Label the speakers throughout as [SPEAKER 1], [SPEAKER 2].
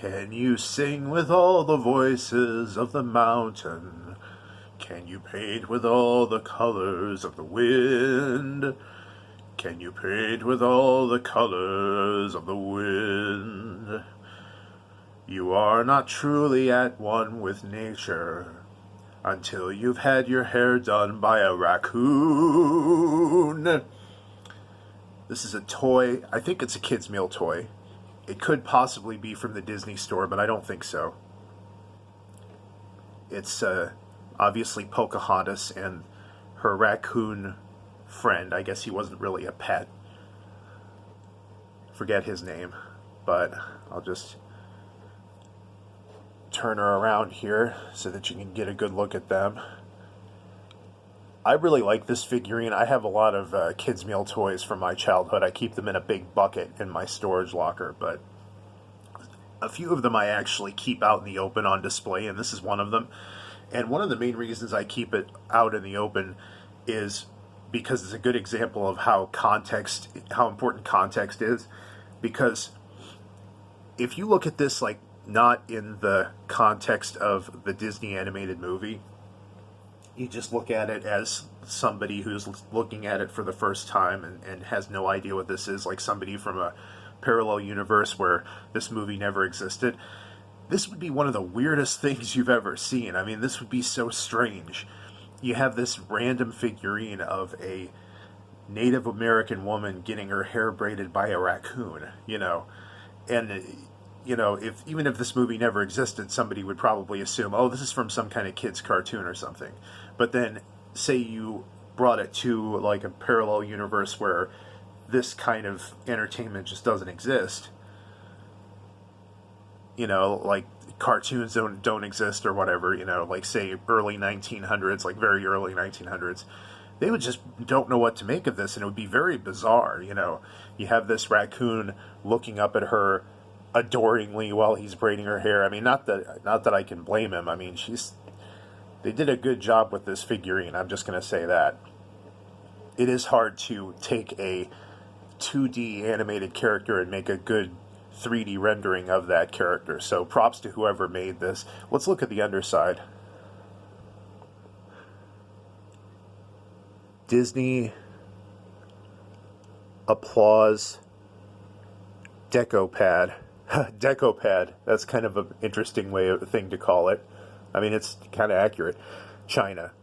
[SPEAKER 1] Can you sing with all the voices of the mountain? Can you paint with all the colors of the wind? Can you paint with all the colors of the wind? You are not truly at one with nature until you've had your hair done by a raccoon. This is a toy. I think it's a kid's meal toy. It could possibly be from the Disney store, but I don't think so. It's obviously Pocahontas and her raccoon friend. I guess he wasn't really a pet. Forget his name, but I'll just turn her around here so that you can get a good look at them. I really like this figurine. I have a lot of kids' meal toys from my childhood. I keep them in a big bucket in my storage locker, but a few of them I actually keep out in the open on display, and this is one of them. And one of the main reasons I keep it out in the open is because it's a good example of how important context is. Because if you look at this like not in the context of the Disney animated movie, you just look at it as somebody who's looking at it for the first time and has no idea what this is, like somebody from a parallel universe where this movie never existed. This would be one of the weirdest things you've ever seen. I mean, this would be so strange. You have this random figurine of a Native American woman getting her hair braided by a raccoon, you know, and you know, even if this movie never existed, somebody would probably assume, oh, this is from some kind of kid's cartoon or something. But then, say you brought it to like a parallel universe where this kind of entertainment just doesn't exist. You know, like cartoons don't exist or whatever, you know, like say early 1900s, like very early 1900s. They would just don't know what to make of this, and it would be very bizarre, you know. You have this raccoon looking up at her adoringly while he's braiding her hair. I mean, not that I can blame him. I mean, they did a good job with this figurine. I'm just going to say that. It is hard to take a 2D animated character and make a good 3D rendering of that character. So props to whoever made this. Let's look at the underside. Disney applause deco pad. Deco pad. That's kind of an interesting thing to call it. I mean, it's kind of accurate. China.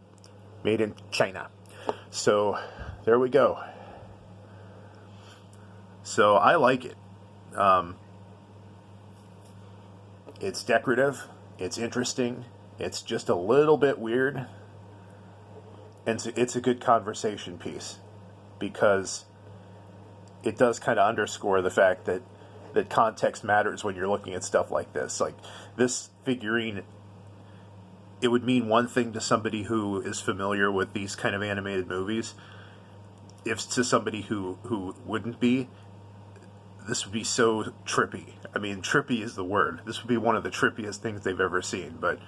[SPEAKER 1] Made in China. So, there we go. So, I like it. It's decorative. It's interesting. It's just a little bit weird. And it's a good conversation piece. Because it does kind of underscore the fact that context matters when you're looking at stuff like this. Like, this figurine, it would mean one thing to somebody who is familiar with these kind of animated movies. If to somebody who wouldn't be, this would be so trippy. I mean, trippy is the word. This would be one of the trippiest things they've ever seen. But,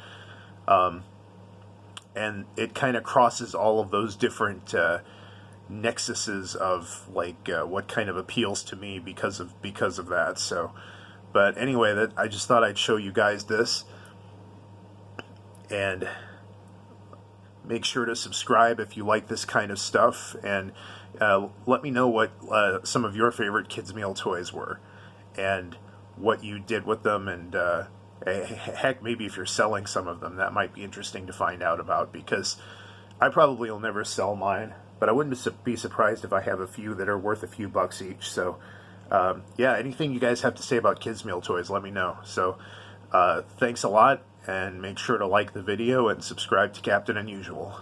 [SPEAKER 1] and it kind of crosses all of those different nexuses of like what kind of appeals to me because of that. So, but anyway, I just thought I'd show you guys this, and make sure to subscribe if you like this kind of stuff, and let me know what some of your favorite kids meal toys were and what you did with them, and heck, maybe if you're selling some of them, that might be interesting to find out about, because I probably will never sell mine. But I wouldn't be surprised if I have a few that are worth a few bucks each. So, yeah, anything you guys have to say about kids' meal toys, let me know. So, thanks a lot, and make sure to like the video and subscribe to Captain Unusual.